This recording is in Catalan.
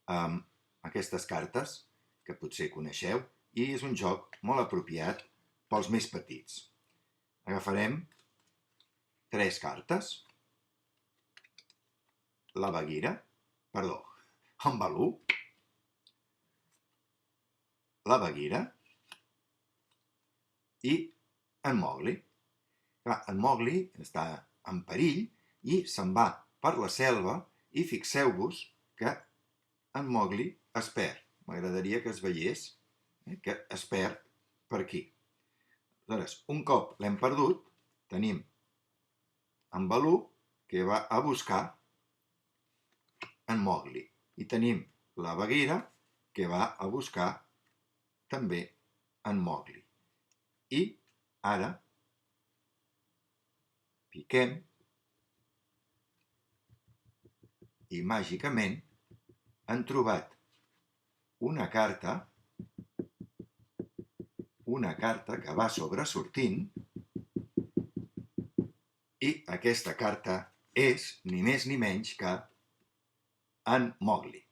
aquestes cartes, que potser coneixeu, i és un joc molt apropiat pels més petits. Agafarem 3 cartes, la Bagheera, en Baloo, la Bagheera i en Mowgli. Clar, en Mowgli està en perill i se'n va per la selva i fixeu-vos que en Mowgli es perd. M'agradaria que es veiés que es perd per aquí. Aleshores, un cop l'hem perdut, tenim en Baloo que va a buscar en Mowgli i tenim la Bagheera que va a buscar també en Mowgli. I ara piquem i màgicament han trobat una carta que va sobresortint i aquesta carta és ni més ni menys que en Mowgli.